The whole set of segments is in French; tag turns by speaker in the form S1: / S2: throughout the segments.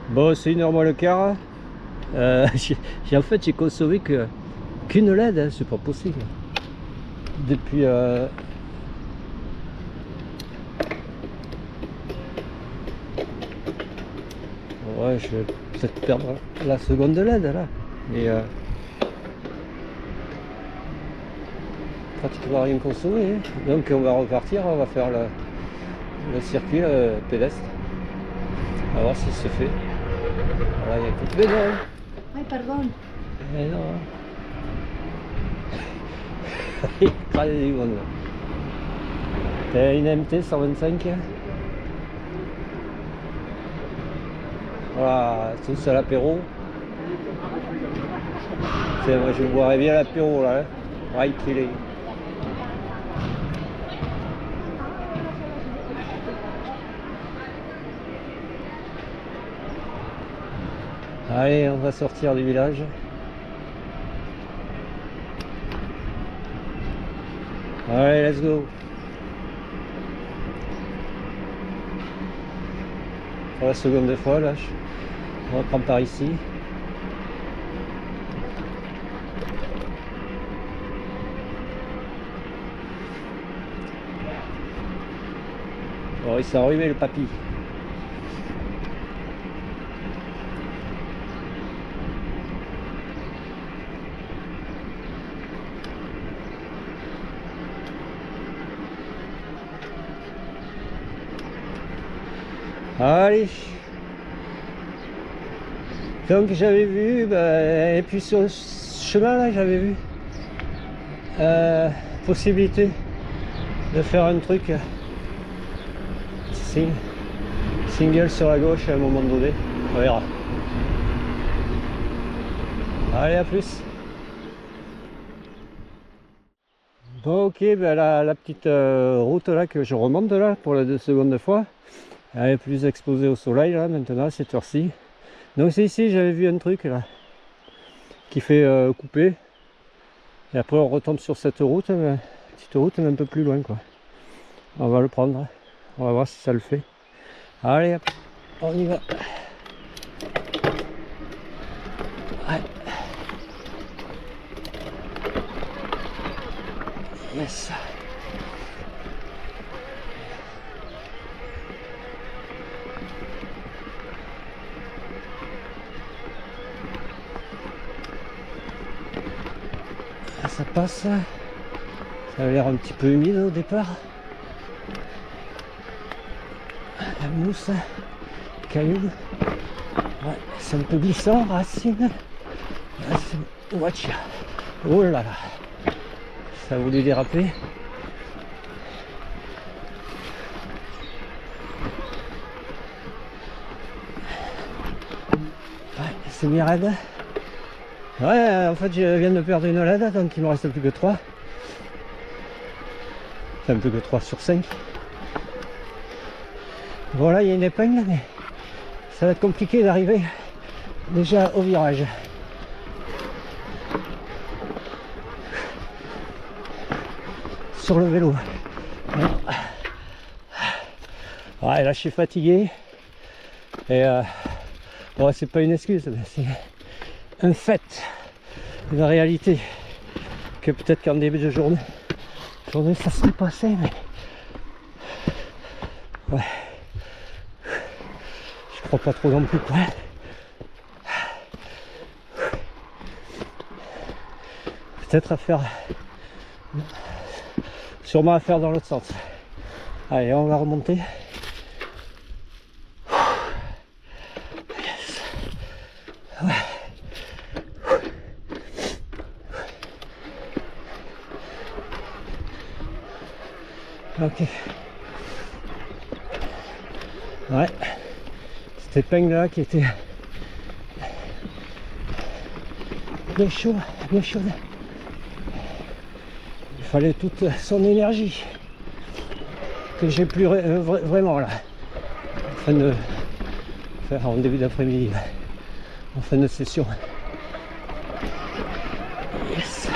S1: Bon, c'est 1h moins le quart. En fait, j'ai consommé qu'une LED, hein, c'est pas possible. Depuis ouais, je vais peut-être perdre la seconde LED là. Et pratiquement rien consommé. Hein. Donc on va repartir, on va faire le circuit pédestre. On va voir si c'est fait. Voilà, il y a plus de vélo.
S2: Ay, perdón.
S1: Mais non. Il crade du monde. T'as une MT 125. Voilà, tous à l'apéro. Moi je boirais bien l'apéro là. Hein. Ouais, qu'il est. Allez, on va sortir du village. Allez, let's go. Pour la seconde fois, là, on reprend par ici. Bon, il s'est enrhumé le papy. Allez. Donc j'avais vu, et puis sur ce chemin là j'avais vu possibilité de faire un truc single sur la gauche à un moment donné, on verra. Allez, à plus. Bon, ok, la petite route là que je remonte là pour la seconde fois, elle est plus exposée au soleil là maintenant à cette heure-ci. Donc c'est ici, j'avais vu un truc là qui fait couper, et après on retombe sur cette route, mais, petite route mais un peu plus loin quoi. On va le prendre, on va voir si ça le fait. Allez hop, on y va. Ouais. Yes. Ça passe, ça a l'air un petit peu humide au départ, la mousse, cailloux, ouais, c'est un peu glissant, racine, watch, oh là là, ça a voulu déraper. Ouais, c'est bien raide. Ouais, en fait je viens de perdre une LED, donc il me reste plus que 3. Enfin plus que 3 sur 5. Voilà, il y a une épingle, mais ça va être compliqué d'arriver déjà au virage. Sur le vélo. Ouais, là je suis fatigué. Et bon, c'est pas une excuse, mais c'est un fait, une réalité, que peut-être qu'en début de journée ça serait passé, mais ouais, je crois pas trop non plus quoi. Peut-être à faire, sûrement à faire dans l'autre sens. Allez, on va remonter. Yes. Ouais. Ok. Ouais. Cette épingle là qui était bien chaude, bien chaude. Il fallait toute son énergie que j'ai plus vraiment là. En fin de faire en début d'après-midi, en fin de session. Yes.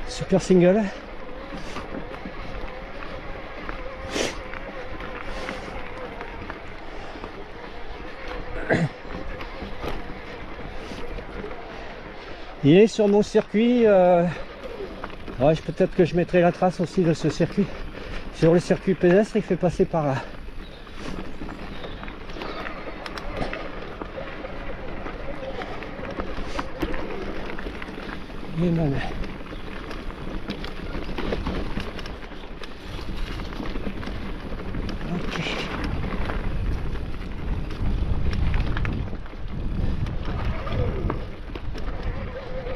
S1: Super single. Il est sur mon circuit. Ouais, peut-être que je mettrai la trace aussi de ce circuit. Sur le circuit pédestre, il fait passer par là. Et même. Ok.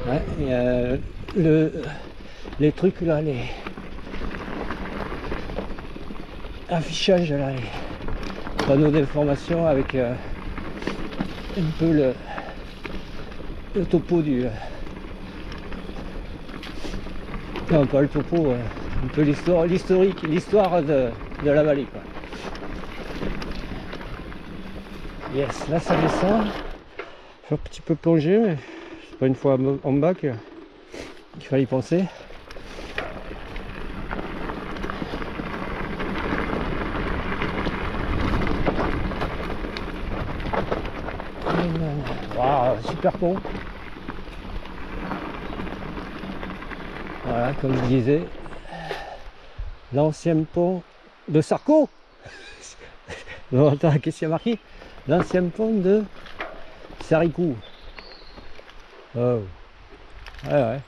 S1: Ouais, les trucs là, les affichages là, les panneaux d'information avec un peu le topo du... non, pas le topo, un peu l'historique, l'histoire de la vallée, quoi. Yes, là ça descend. Je vais un petit peu plonger, mais c'est pas une fois en bas qu'il fallait y penser. Wow, super pont. Voilà, comme je disais, l'ancien pont de Sarco. Non, attends, qu'est-ce qu'il y a marqué? L'ancien pont de Saricou. Oh. Ouais, ouais.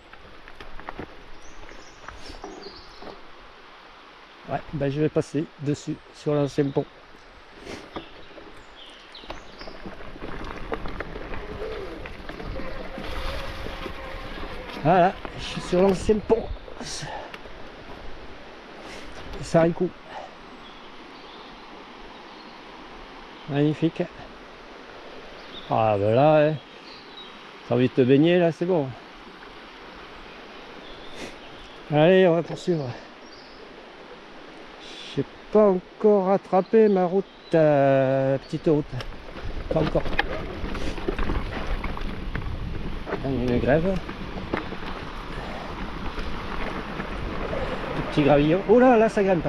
S1: Ouais, ben je vais passer dessus, sur l'ancien pont. Voilà, je suis sur l'ancien pont. Saricou. Magnifique. Ah ben là, hein, t'as envie de te baigner là, c'est bon. Allez, on va poursuivre. J'ai pas encore rattrapé ma route, petite route. Pas encore. Il y a une grève. Petit gravillon. Oh là, là ça grimpe.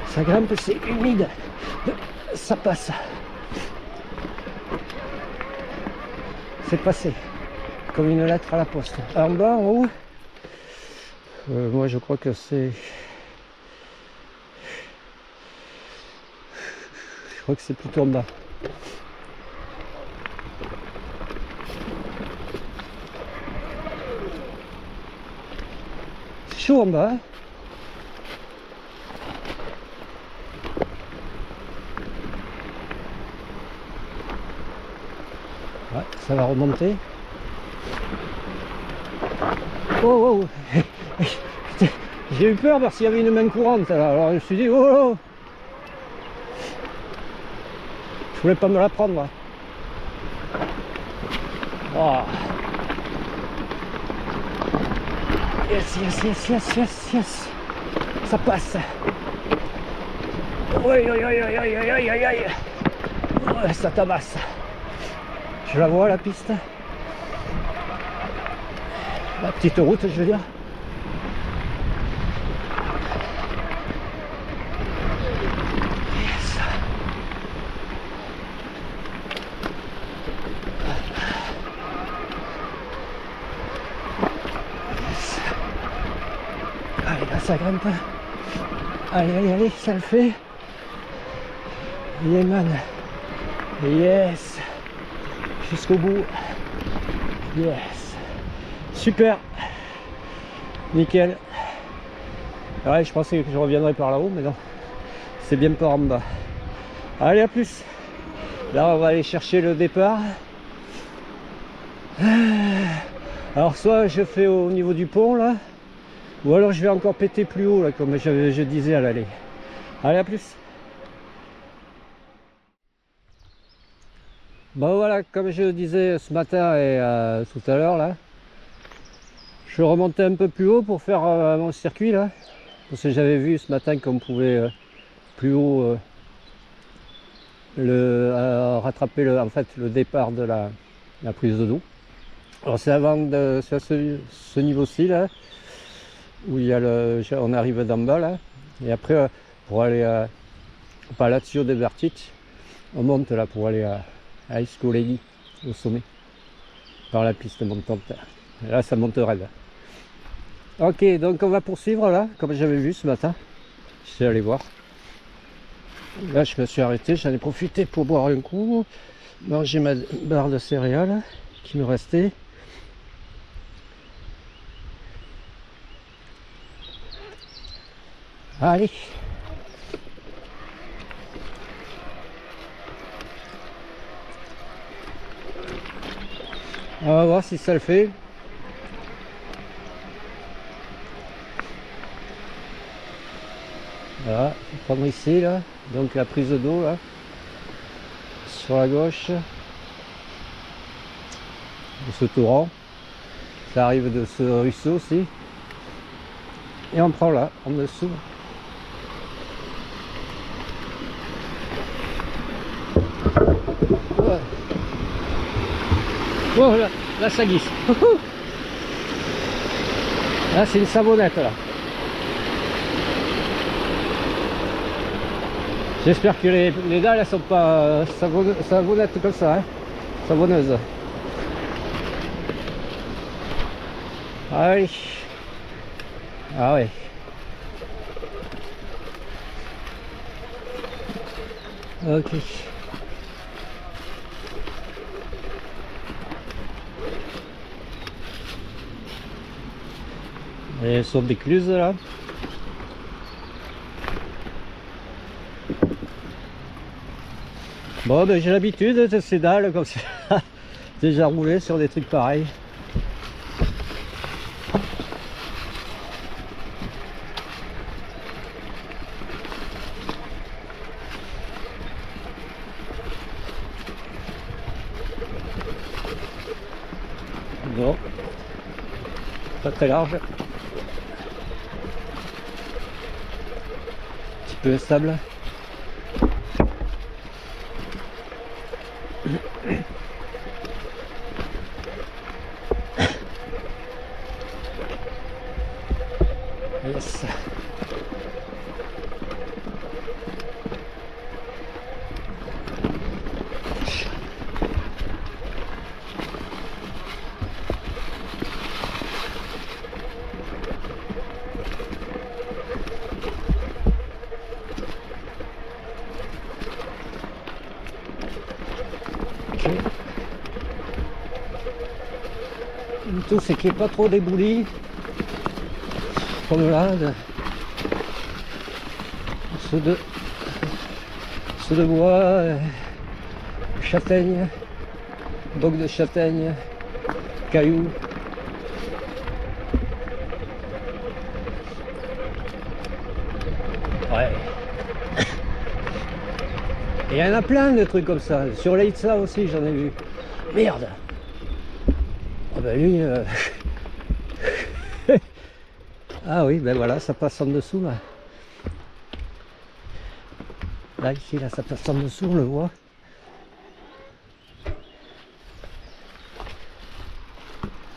S1: Ça grimpe, c'est humide. Ça passe. C'est passé. Comme une lettre à la poste. En bas, en haut. Moi je crois que c'est... Je crois que c'est plutôt en bas. C'est chaud en bas, hein. Ouais, ça va remonter. Oh, oh. J'ai eu peur parce qu'il y avait une main courante là. Alors je me suis dit, oh, oh. Je voulais pas me la prendre. Oh. Yes, yes, yes, yes, yes, yes. Ça passe. Oui, oui, oui, oui, oui, oui, oui, oui. Ouais, ça tabasse. Je la vois la piste. La petite route, je veux dire. Yes. Yes. Allez, là ça grimpe. Allez, allez, allez, ça le fait. Yeah, man. Yes. Jusqu'au bout. Yes. Super. Nickel. Ouais, je pensais que je reviendrais par là-haut, mais non. C'est bien par en bas. Allez, à plus. Là, on va aller chercher le départ. Alors, soit je fais au niveau du pont, là, ou alors je vais encore péter plus haut, là, comme je disais à l'aller. Allez, à plus. Bon voilà, comme je le disais ce matin et tout à l'heure là, je remontais un peu plus haut pour faire mon circuit là, parce que j'avais vu ce matin qu'on pouvait plus haut rattraper en fait le départ de la prise de d'eau. Alors c'est avant de ce niveau-ci là, où il y a on arrive d'en bas là, et après pour aller pas là-dessus des Vertites, on monte là pour aller à Iscolegi. au sommet, par la piste montante. Et là, ça monte raide. Ok, donc on va poursuivre là, comme j'avais vu ce matin. Je suis allé voir. Là, je me suis arrêté, j'en ai profité pour boire un coup, manger ma barre de céréales qui me restait. Allez. On va voir si ça le fait. Voilà, je vais prendre ici là, donc la prise d'eau là, sur la gauche, de ce torrent, ça arrive de ce ruisseau aussi, et on prend là, en dessous. Ouais. Oh là ça glisse. Là c'est une savonnette là. J'espère que les dalles elles sont pas savonnettes comme ça, hein, savonneuses. Ah oui. Ah ouais. Ok. Et elles sont d'écluses là. Bon ben j'ai l'habitude de ces dalles comme ça. Déjà roulé sur des trucs pareils. Bon, pas très large. Un petit peu instable. Yes. Okay. Le tout c'est qu'il n'y ait pas trop d'éboulis. Comme là, ceux de bois, châtaigne, boc de châtaigne, cailloux. Ouais. Et il y en a plein de trucs comme ça. Sur l'Aïtsa aussi, j'en ai vu. Merde. Ah ben lui... Ah oui, ben voilà, ça passe en dessous là. Là, ici, là, ça passe en dessous, on le voit.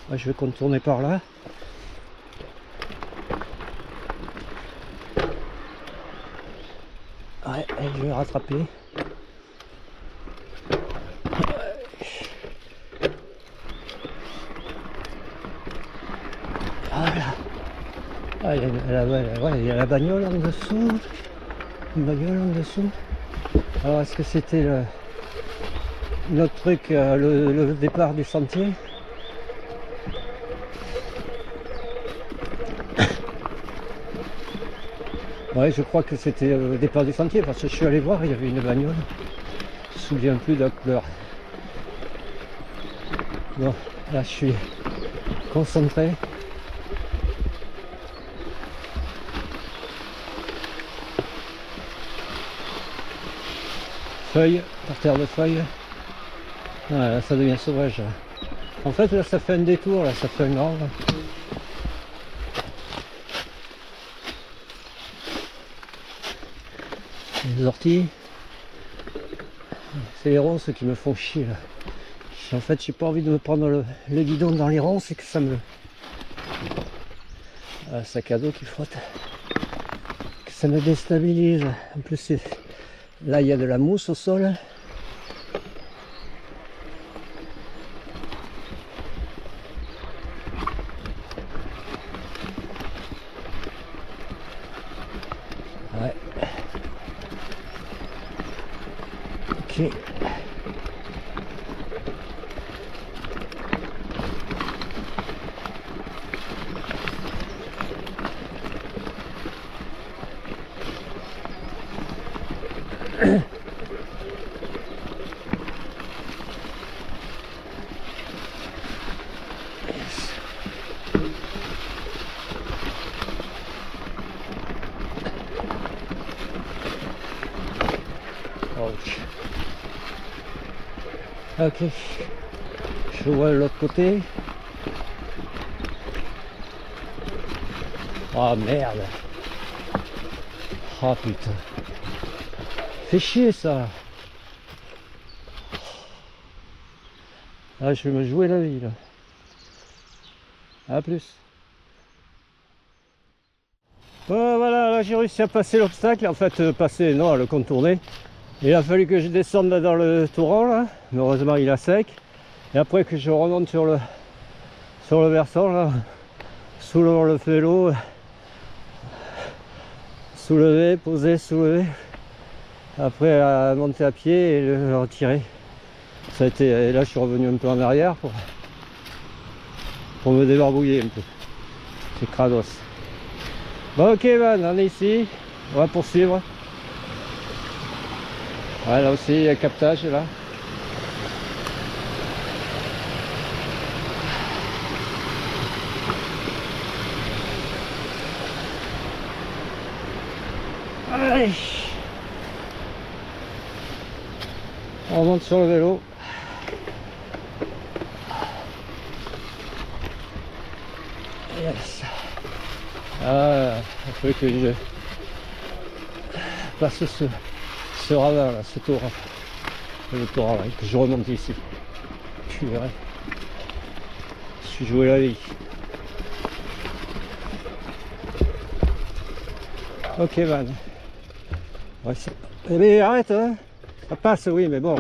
S1: Moi, je vais contourner par là. Ouais, et je vais rattraper. Voilà. Ah, il y a la bagnole en dessous. Une bagnole en dessous. Alors, est-ce que c'était notre truc, le départ du sentier? Ouais, je crois que c'était le départ du sentier parce que je suis allé voir, il y avait une bagnole. Je me souviens plus de la couleur. Bon, là je suis concentré. Feuilles, par terre de feuilles. Ah, là ça devient sauvage. En fait là ça fait un détour, là ça fait un angle. Les orties. C'est les ronces qui me font chier là. En fait j'ai pas envie de me prendre le guidon dans les ronces et que ça me... Un sac à dos qui frotte. Que ça me déstabilise. En plus là il y a de la mousse au sol. Ok. Ok, je vois de l'autre côté. Oh merde. Oh putain. Fait chier ça. Ah, je vais me jouer la vie là. A plus. Voilà, là j'ai réussi à passer l'obstacle, en fait passer, non, à le contourner. Il a fallu que je descende là dans le torrent là, mais heureusement il a sec. Et après que je remonte sur le versant là, soulevant le vélo, soulever, poser, soulever. Après à monter à pied et le retirer. Ça a été, et là je suis revenu un peu en arrière pour me débarbouiller un peu. C'est crados. Bon ok man, on est ici, on va poursuivre. Ouais, là aussi il y a captage là. Allez. On monte sur le vélo. Yes. Ah, il faut que je passe ce ravin là, ce torrent. Le torrent là, que je remonte ici. Tu verras. Je suis joué la vie. Ok man. Ouais, mais arrête hein. Ça passe oui mais bon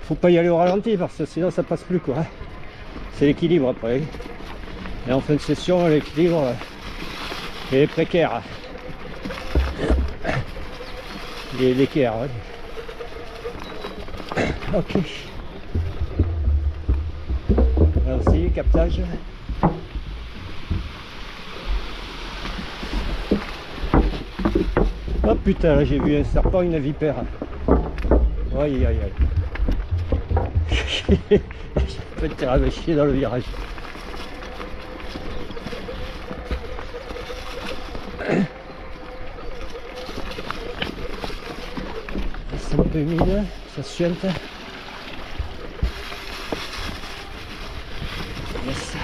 S1: faut pas y aller au ralenti parce que sinon ça passe plus quoi. C'est l'équilibre après. Et en fin de session l'équilibre est précaire. Il est l'équerre, ouais. Ok. Là aussi, captage. Oh putain, là j'ai vu un serpent, une vipère. Aïe aïe aïe. J'ai peut-être tiré chier dans le virage. C'est un peu humide, ça suinte. Yes.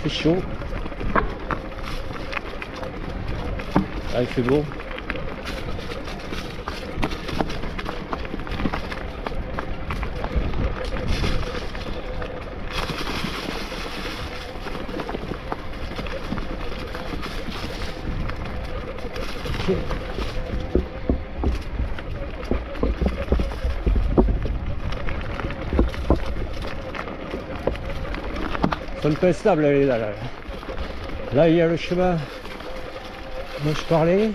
S1: C'est chaud. Ah, il fait beau. Okay. C'est un peu instable elle est là. Là il y a le chemin dont je parlais.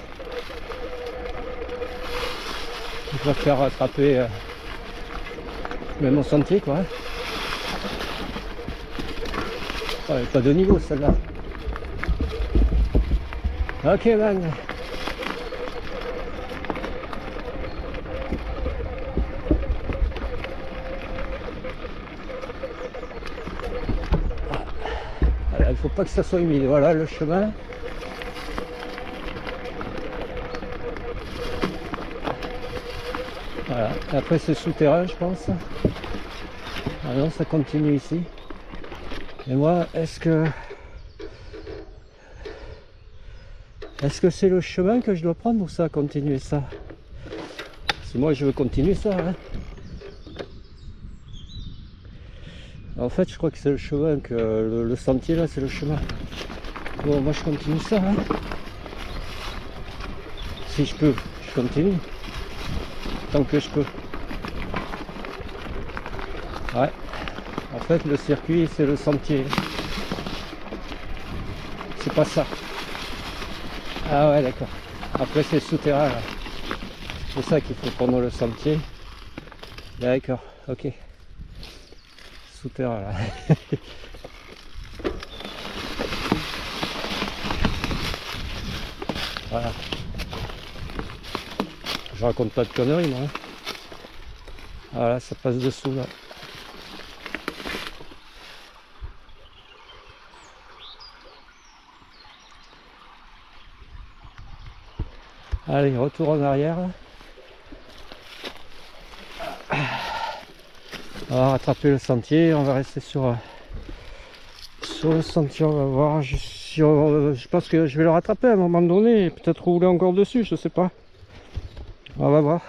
S1: Je vais faire rattraper même au sentier quoi. Oh, pas de niveau celle-là. Ok man. Il faut pas que ça soit humide. Voilà le chemin. Voilà. Après c'est souterrain je pense. Ah non, ça continue ici. Et moi, est-ce que c'est le chemin que je dois prendre ou ça continuer ça? Si moi je veux continuer ça. Hein. En fait, je crois que c'est le chemin, que le sentier là, c'est le chemin. Bon, moi je continue ça. Hein. Si je peux, je continue. tant que je peux. Ouais, en fait le circuit c'est le sentier. C'est pas ça. Ah ouais, d'accord. Après c'est souterrain là. C'est ça qu'il faut prendre le sentier. D'accord, ok. Souterrain là. Voilà. Je raconte pas de conneries moi. Voilà, ça passe dessous là. Allez, retour en arrière. On va rattraper le sentier, on va rester sur le sentier, on va voir. Je pense que je vais le rattraper à un moment donné, et peut-être rouler encore dessus, je sais pas. On va voir.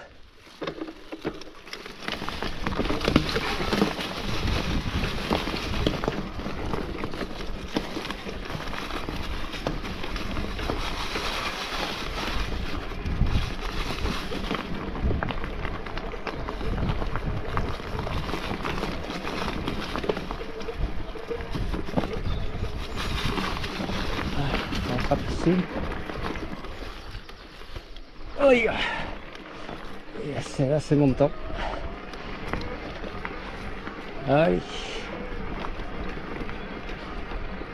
S1: On rattrape ici. Oui. Là c'est mon temps. Allez.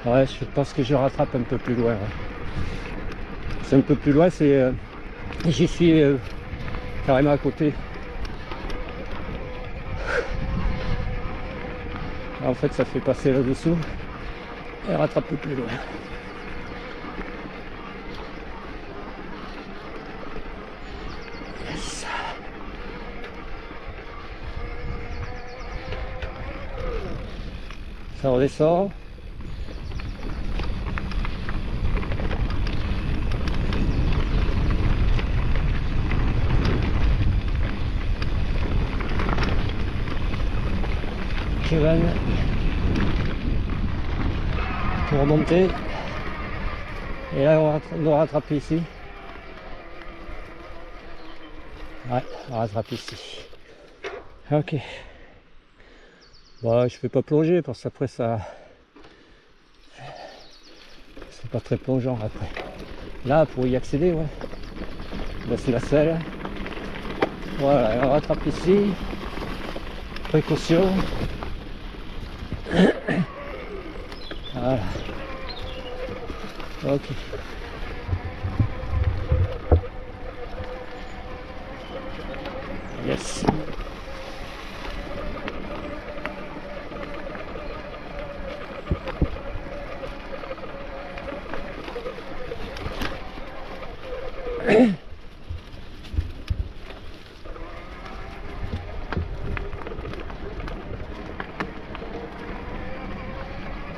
S1: Ouais, je pense que je rattrape un peu plus loin. Ouais. C'est un peu plus loin, c'est j'y suis carrément à côté. En fait, ça fait passer là-dessous et rattrape plus loin. Yes. Ça redescend. Kevin pour remonter, et là on doit rattraper ici. Ouais, on rattrape ici. Ok. Bon, je vais pas plonger parce qu'après ça c'est pas très plongeant après. Là pour y accéder, ouais. Là c'est la selle. Voilà, on rattrape ici. Précaution. Voilà. Ok. Yes.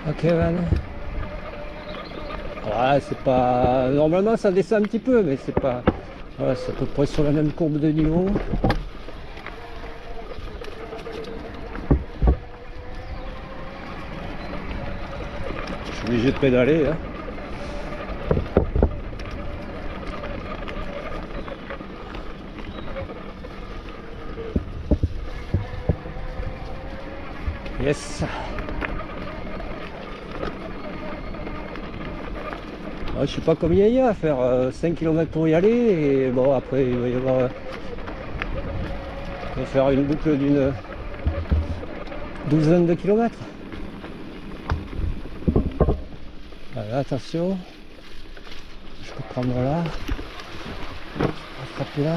S1: Ok, Van. Ouais, c'est pas. Normalement, ça descend un petit peu, mais c'est pas. Voilà, c'est à peu près sur la même courbe de niveau. Je suis obligé de pédaler. Hein. Yes. Je sais pas combien il y a à faire 5 km pour y aller, et bon après il va y avoir on va faire une boucle d'une douzaine de kilomètres. Voilà, attention, je peux prendre là, attraper là.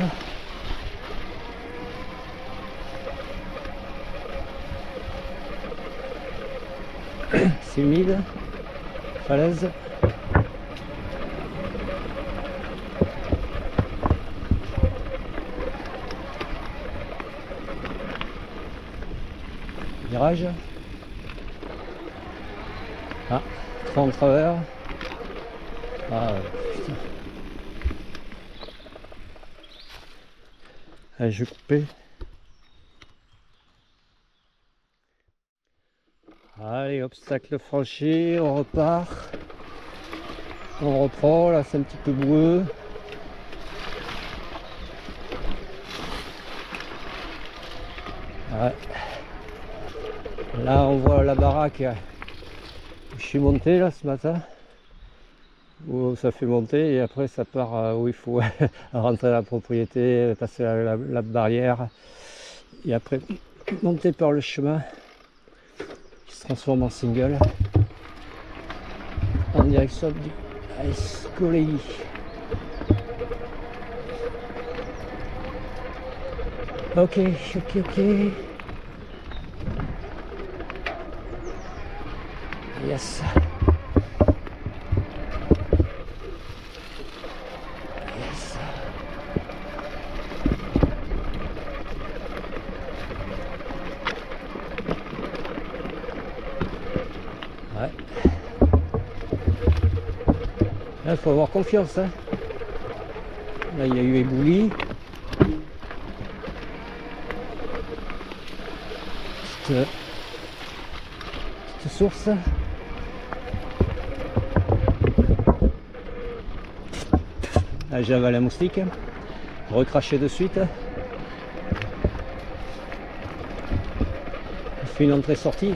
S1: C'est humide, falaise. Virage. Ah, 3 en travers. Ah, putain. Allez, je vais couper. Allez, obstacle franchi, on repart. On reprend, là c'est un petit peu boueux. Ouais. Là on voit la baraque où je suis monté là ce matin, où ça fait monter et après ça part où il faut rentrer à la propriété, passer la barrière et après monter par le chemin qui se transforme en single en direction du Escolier. Ok. Yes. Ouais. Là, il faut avoir confiance. Hein. Là, il y a eu éboulis. Petite source. Là, j'ai avalé un moustique. Recraché de suite. Je fais une entrée-sortie.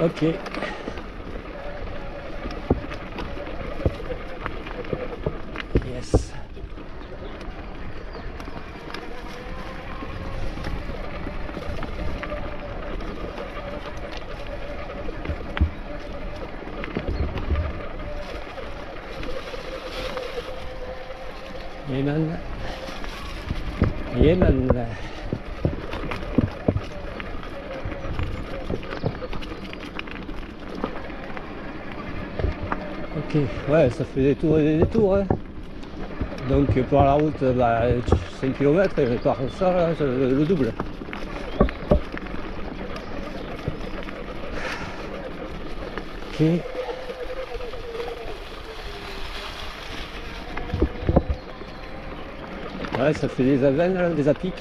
S1: Ok. Yes. Yemen. Ok, ouais, ça fait des tours et des détours. Hein. Donc par la route, 5 km et par ça, là, le double. Ok. Ouais, ça fait des avennes, là, des apics.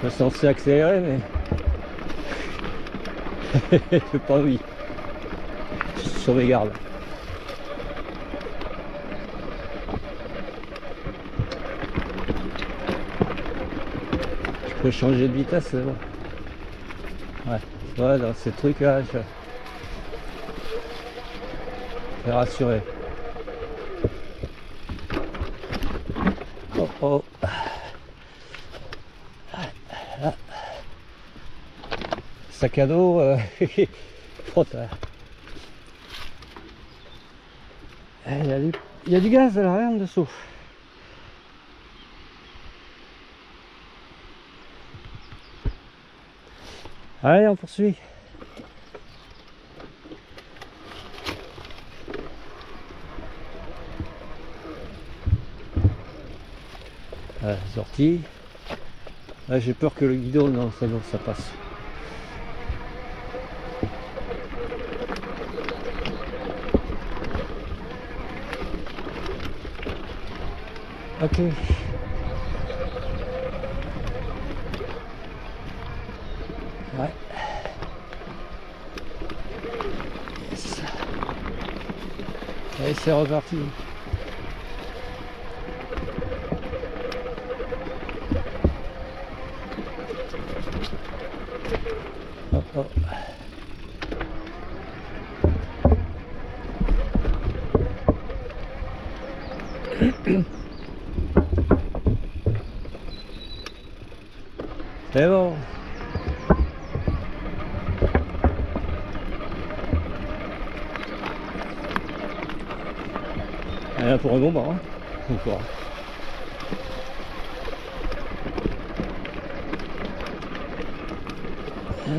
S1: Je suis censé accélérer, mais j'ai pas envie. Je suis sur mes gardes. Je peux changer de vitesse, c'est bon. Ouais, dans ces trucs là, je suis rassuré. Oh. Sac à dos, frotte. Il y a du gaz là, rien en dessous. Allez, on poursuit. Sortie. Là, j'ai peur que le guidon, non, c'est bon, ça passe. Ok. Ouais. Yes. Allez, c'est reparti. Oh. C'est bon. Là pour un moment, hein. Encore.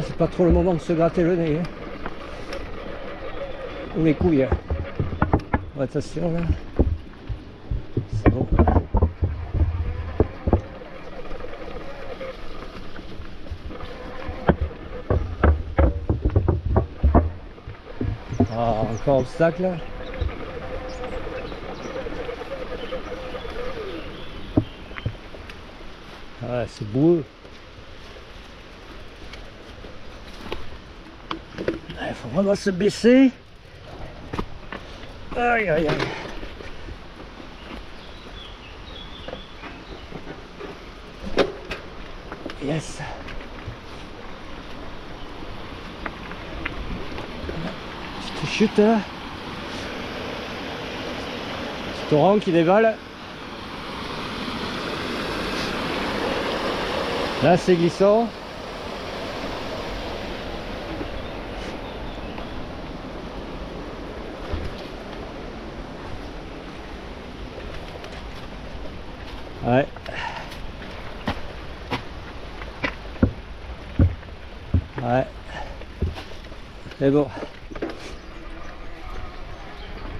S1: C'est pas trop le moment de se gratter le nez. Hein. Ou les couilles. Attention là. C'est bon. Ah, encore obstacle. Ah, c'est boueux. Il faut vraiment se baisser. Aïe aïe aïe. Yes. Petite chute là. Petit torrent qui dévale. Là c'est glissant. Ouais. Ouais. C'est bon.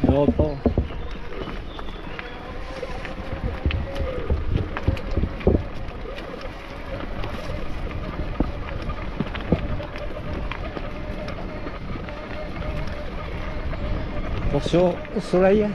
S1: On reprend. Attention au soleil.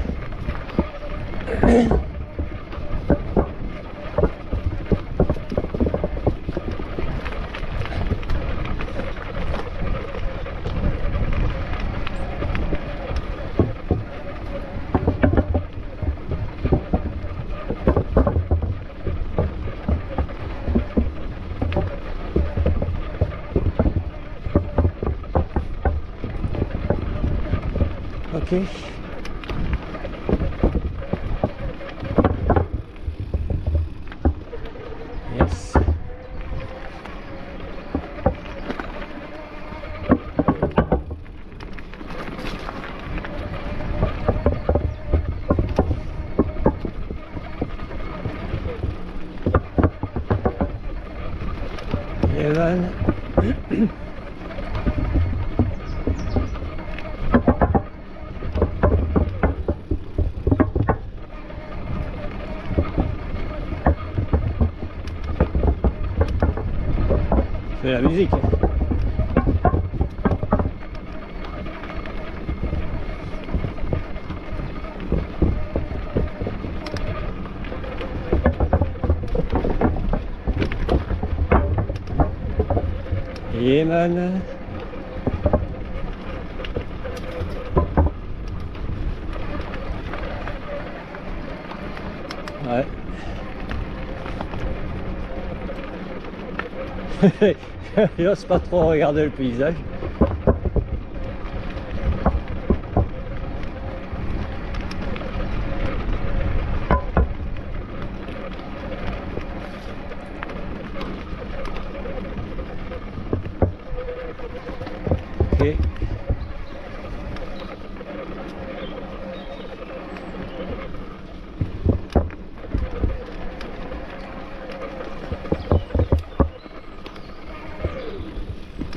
S1: Ok. Yes. Evan. C'est la musique. Yeman. Ouais. Il n'ose pas trop regarder le paysage. Ok.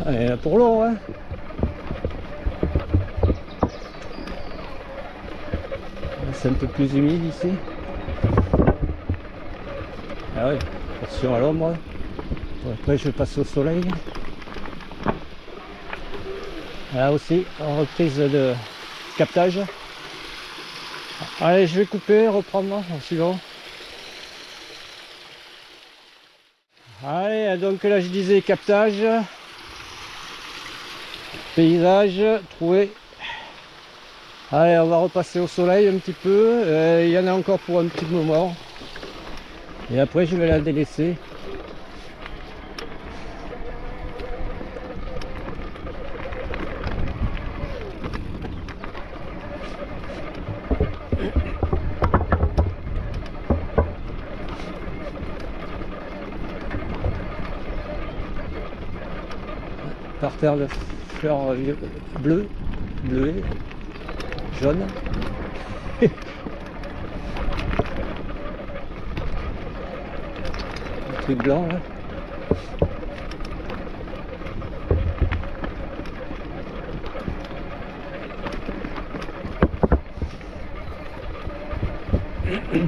S1: Allez, pour l'eau, hein. C'est un peu plus humide ici. Ah oui, attention à l'ombre. Après je passe au soleil. Là aussi, en reprise de captage. Allez, je vais couper, reprendre en suivant. Allez, donc là je disais captage. Paysage, trouvé. Allez, on va repasser au soleil un petit peu. Il y en a encore pour un petit moment. Et après, je vais la délaisser. Par terre de fleurs bleues, bleuées, jaunes. Un truc blanc là. Ok.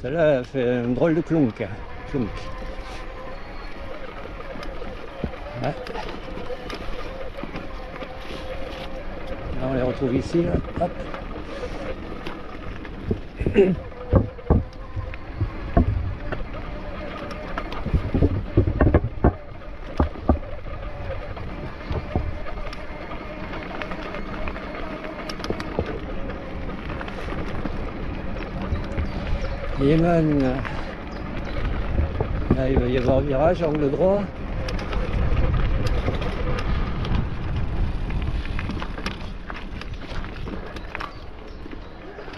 S1: Celle-là elle fait un drôle de clonk. Clonk. Ouais. Là, on les retrouve ici, là. Hop. Yémen. Là, il va y avoir virage, angle droit.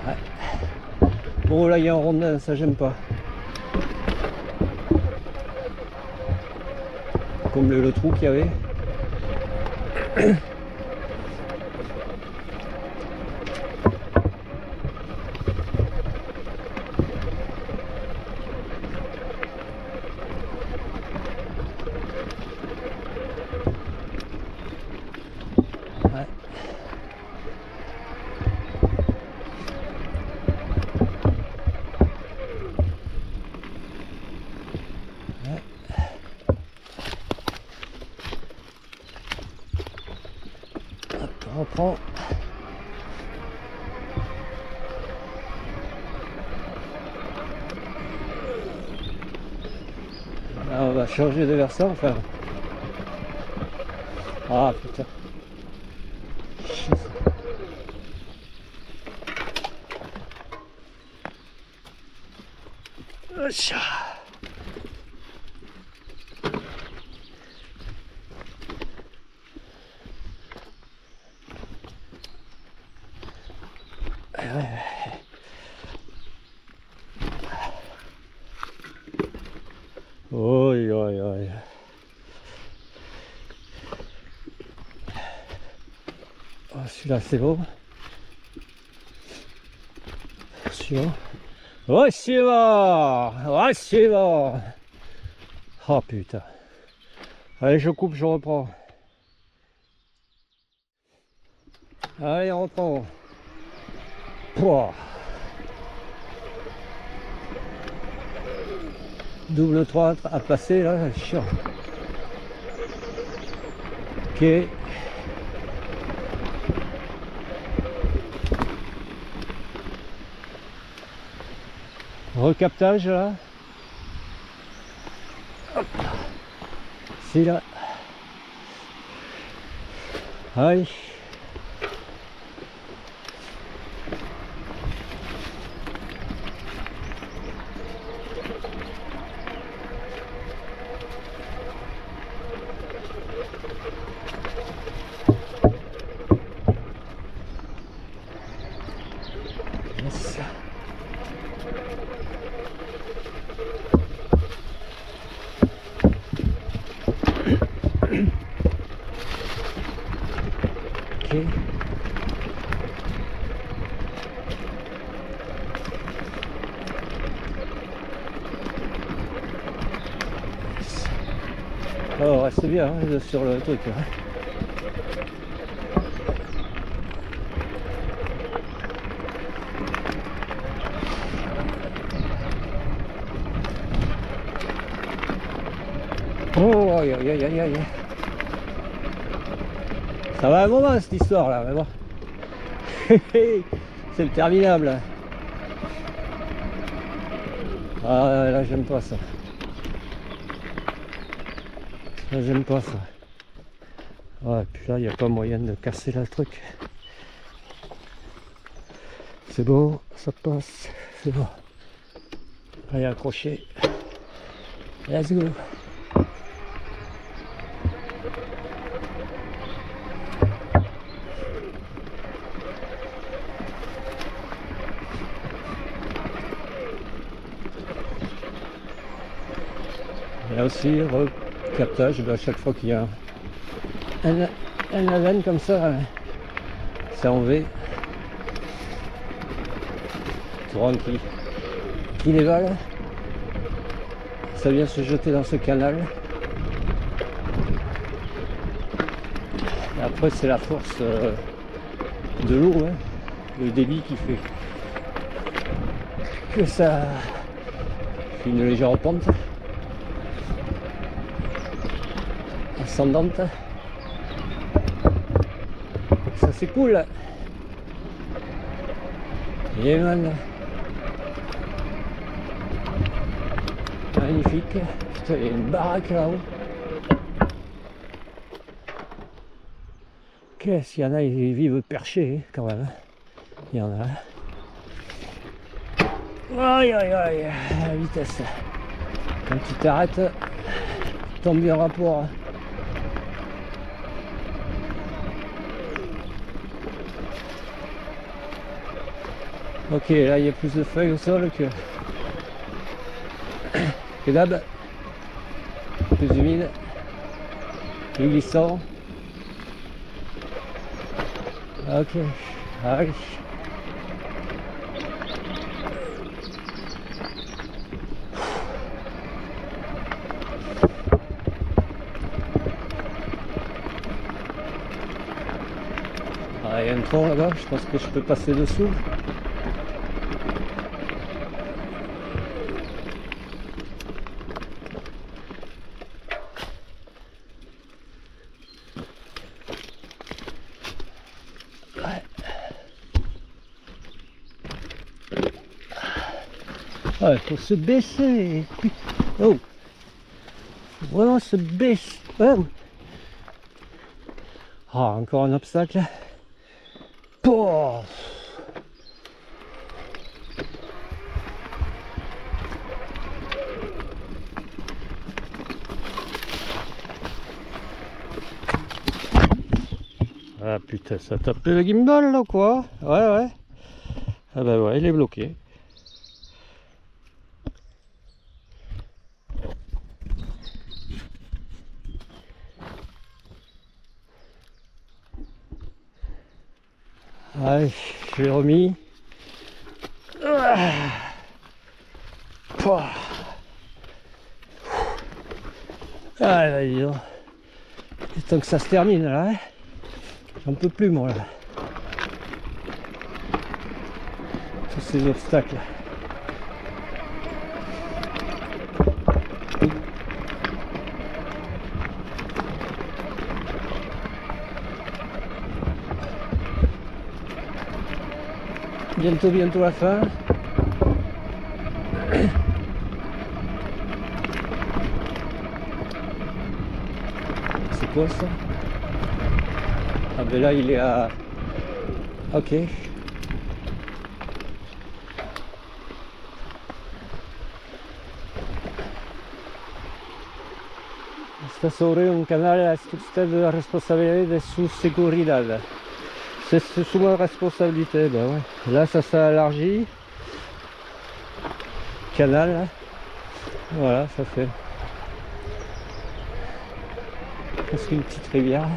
S1: Ouais. Bon, là, il y a un rondin, ça j'aime pas. Comme le trou qu'il y avait. Ouais. Hop, on reprend. Là, on va changer de versant, enfin. Ah putain. Oi, oi, oi. Oh, celui-là c'est beau. Suivant. Oh, suivant. Oh, suivant. Oh putain. Allez, je coupe, je reprends. Allez, on reprend. Pouah. Double 3 à passer là, chiant. Ok. Recaptage là. Hop. C'est là. Allez. Yes. Ok. Oh, reste bien hein, sur le truc. Hein. Oh, aïe, aïe, aïe, aïe, aïe. Ça va un moment cette histoire là, mais bon. C'est le terminable. Ah là j'aime pas ça. Ça j'aime pas ça. Ouais, puis là il n'y a pas moyen de casser le truc. C'est bon, ça passe, c'est bon. Allez, accroché. Let's go. Et là aussi, recaptage, à chaque fois qu'il y a un aven comme ça, c'est en V. Courant qui dévale. Ça vient se jeter dans ce canal. Et après, c'est la force de l'eau, hein, le débit qui fait que ça Puis une légère pente ascendante. Ça c'est cool. Et man. Magnifique. Putain, il y a une baraque là-haut. Qu'est-ce qu'il y en a, ils vivent perchés quand même. Il y en a. Aïe aïe aïe, la vitesse. Quand tu t'arrêtes, tu tombes en rapport. Ok, là il y a plus de feuilles au sol que d'hab. Plus humide. Plus glissant. Ok, allez. Ah, il y a un tronc là-bas, je pense que je peux passer dessous. Ouais, faut se baisser. Oh, faut vraiment se baisser. Oh. Ah, encore un obstacle. Oh. Ah putain, ça tape le gimbal là quoi. Ouais ouais. Ah bah ouais, il est bloqué. Allez, je l'ai remis. Ah là, dis donc. Tant que ça se termine là, hein. J'en peux plus moi là. Tous ces obstacles. Bientôt la fin. C'est quoi ça? Ah ben là il est à... Ok. Está sobre un canal a usted de responsabilidad de su seguridad. C'est sous ma responsabilité, ben ouais. Là ça s'élargit. Canal, là. Voilà, ça fait presque une petite rivière.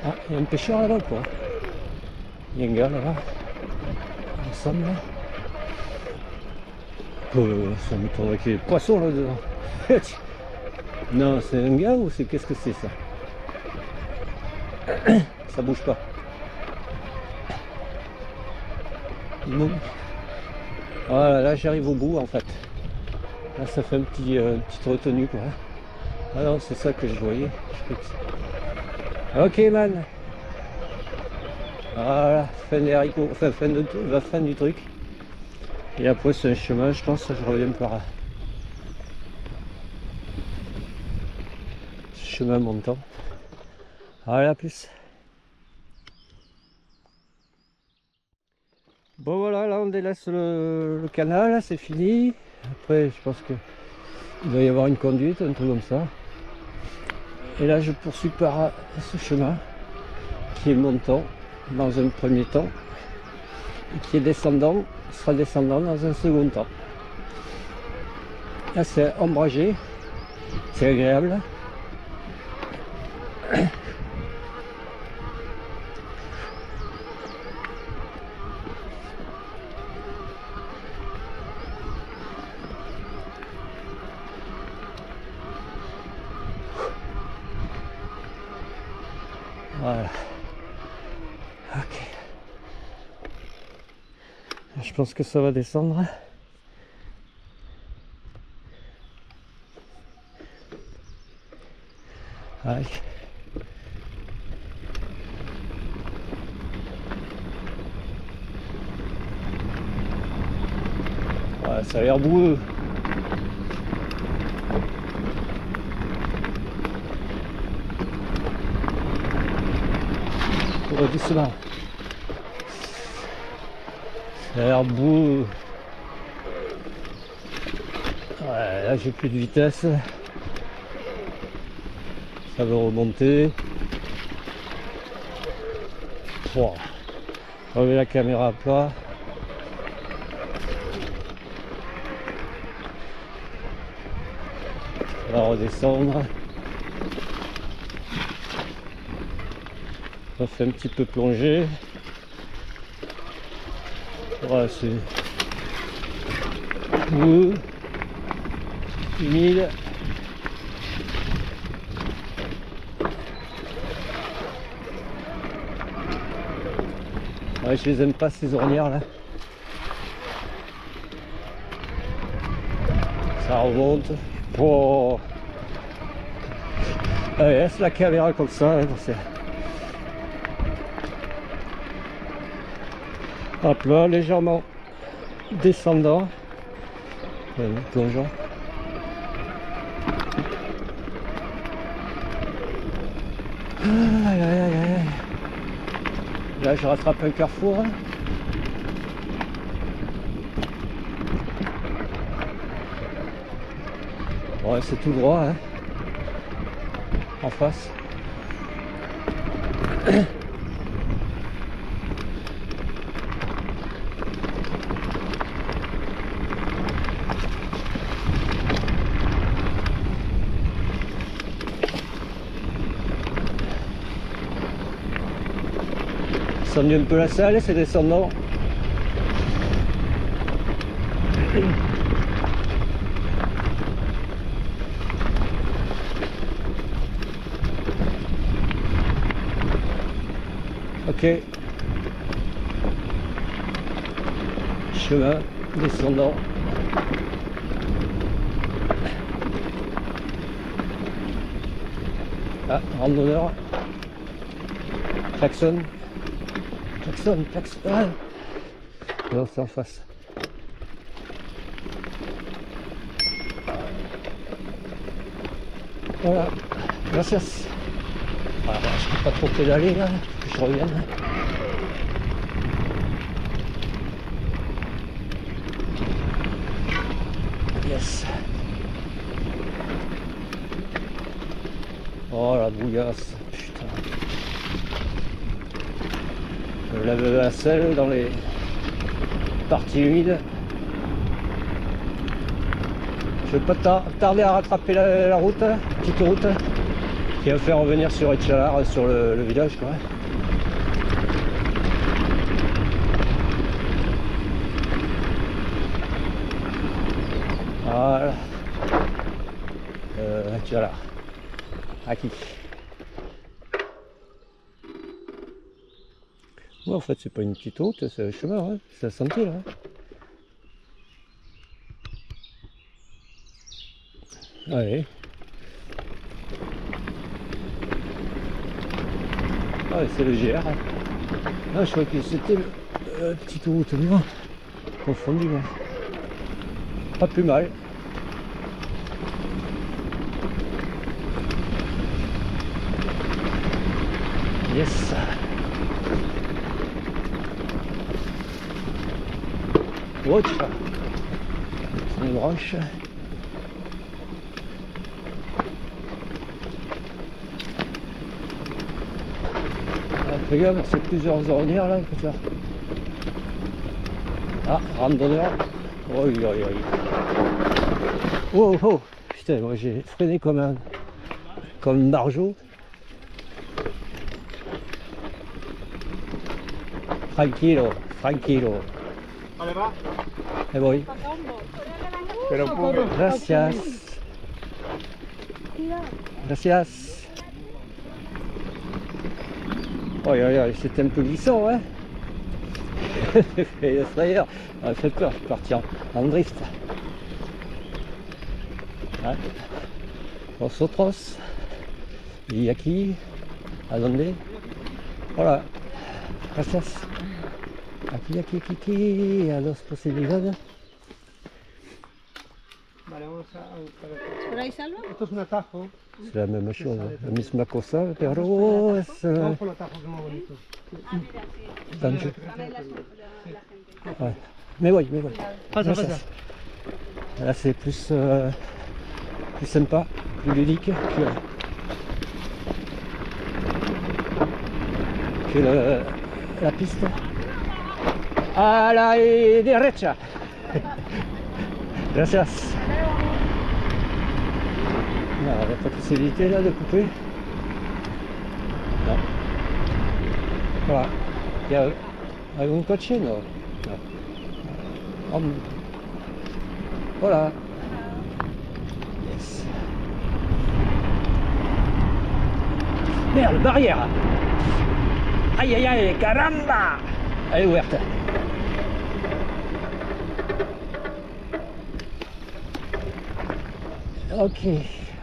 S1: Ah, il y a un pêcheur là-bas quoi. Il y a un gars là-bas. Ensemble là. Ça m'étonnerait qu'il y ait des poissons là-dedans. Non, c'est un gars ou c'est qu'est-ce que c'est ça? Ça bouge pas. Non. Voilà, là j'arrive au bout en fait. Là ça fait une petite retenue quoi. Ah non, c'est ça que je voyais. Ok man. Voilà, fin des haricots, enfin fin de tout, la fin du truc. Et après c'est un chemin, je pense que je reviens par là. Chemin montant. Allez, à plus. Bon voilà, là on délaisse le canal, c'est fini. Après je pense que il doit y avoir une conduite, un truc comme ça. Et là je poursuis par ce chemin qui est montant dans un premier temps et qui est descendant, sera descendant dans un second temps. Là c'est ombragé, c'est agréable. Voilà. Ok. Je pense que ça va descendre. Aïe. Ouais, ça a l'air boueux. Oh, doucement. Ça a l'air boueux. Ouais, là j'ai plus de vitesse. Ça veut remonter. Wow. On met la caméra à plat. Ça va redescendre. On fait un petit peu plonger. Voilà, c'est boueux, humide. Ouais, je les aime pas ces ornières là. Ça remonte. Oh. Allez, laisse la caméra comme ça. Hein, hop là, légèrement descendant. Plongeant. Aïe, aïe, aïe, aïe. Là, je rattrape un carrefour. Ouais, c'est tout droit, hein, en face. Descendu un peu la salle, c'est descendant. Ok. Chemin descendant. Ah, randonneur. Klaxon. Klaxon, klaxon. Ah. Non, c'est en face. Voilà. Gracias. Voilà, je peux pas trop pédaler là, que je revienne. Yes. Oh la bouillasse, putain. Je lave la selle dans les parties humides. Je vais pas tarder à rattraper la route, petite route, qui va faire revenir sur Etchalar, sur le village quoi. Voilà. Etchalar. Aquí. Ouais, en fait, c'est pas une petite route, c'est un chemin, hein. C'est un sentier là. Allez. Ah, c'est le GR. Ah, je crois que c'était la petite route, moi. Confondu, moi. Pas plus mal. Yes. Watch. C'est une branche. Fais gaffe, c'est plusieurs ornières là, peut-être. Ah, randonneur. Oui, oui, oui. Oh, oh. Putain, moi j'ai freiné comme un barjot. Tranquillo, tranquillo.
S2: Vale, va.
S1: Eh voy.
S2: Pero poco.
S1: Gracias. Gracias. Oh, c'est un peu glissant, hein. Et le frayeur, ça me fait peur, je suis parti en drift. Ouais. Nosotros, y aquí, ¿a dónde? Hola, gracias. Aquí, a dos posibilidades.
S2: Vale, vamos a...
S3: ¿Por ahí salva?
S2: Esto es un atajo.
S1: C'est la même chose, la misma cosa, pero es...
S2: Vamos por el atajo, que es muy bonito.
S1: danger. Ouais. Mais oui.
S2: Pasa,
S1: Gracias.
S2: pasa.
S1: Là c'est plus sympa, plus ludique que la piste. A la derecha. Gracias. Non, il n'y a pas de possibilité là de couper. Non. Voilà. Il y a un coche, non. Voilà. Yes. Merde, barrière. Aïe, caramba. Elle est ouverte. Ok.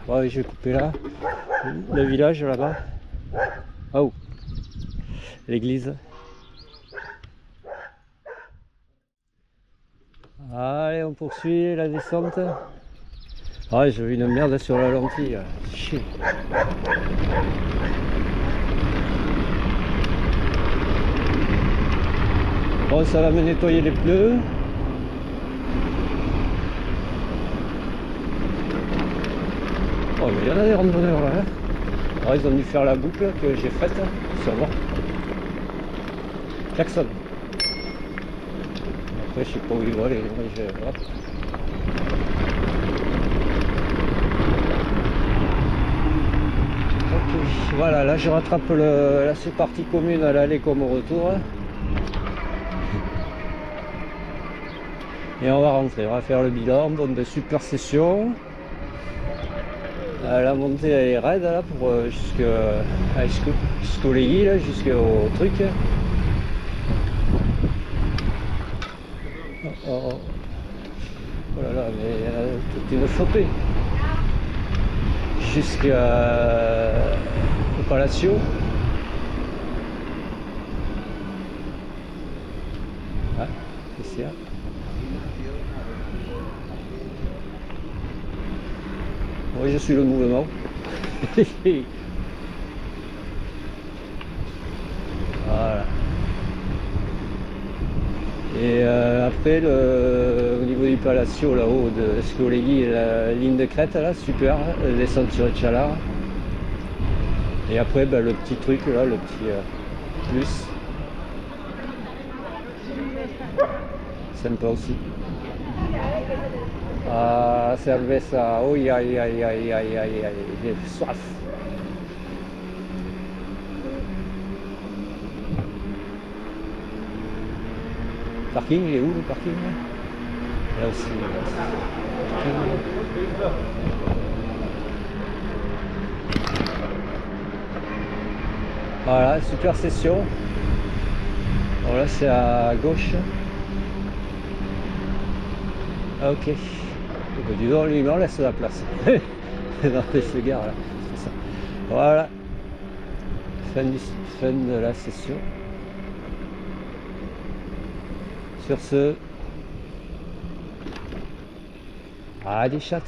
S1: Ouais, je vais couper là. Le village là-bas. Oh. L'église. Allez, on poursuit la descente. Ah, j'ai vu une merde sur la lentille. Chier. Bon, ça va me nettoyer les pneus. Oh, mais il y en a des randonneurs là. Alors, ils ont dû faire la boucle que j'ai faite, sûrement. Klaxon. Après, je sais pas où ils vont aller. Hop. Ok, voilà, là je rattrape la partie commune à l'aller comme au retour. Et on va rentrer, on va faire le bilan. Bon, de super session. La montée elle est raide là pour jusqu'au Legui, là, jusqu'au truc. Oh là là, mais toute une flopée. Jusqu'au Palacio. Ah, ici. Hein. Oui, je suis le mouvement. Voilà. Et après, au niveau du Palacio, là-haut, de Scolegui, la ligne de crête, là, super, descente sur Etchalar. Et après, ben, le petit truc, là, le petit plus. Sympa aussi. Ah, cerveza, oui, aïe, j'ai soif. Parking, il est où le parking là aussi. Voilà, super session. Alors là c'est à gauche. Ah, ok. Dis donc, lui il m'en laisse la place. Non, il se gare là. C'est ça. Voilà. Fin de la session. Sur ce, des chats.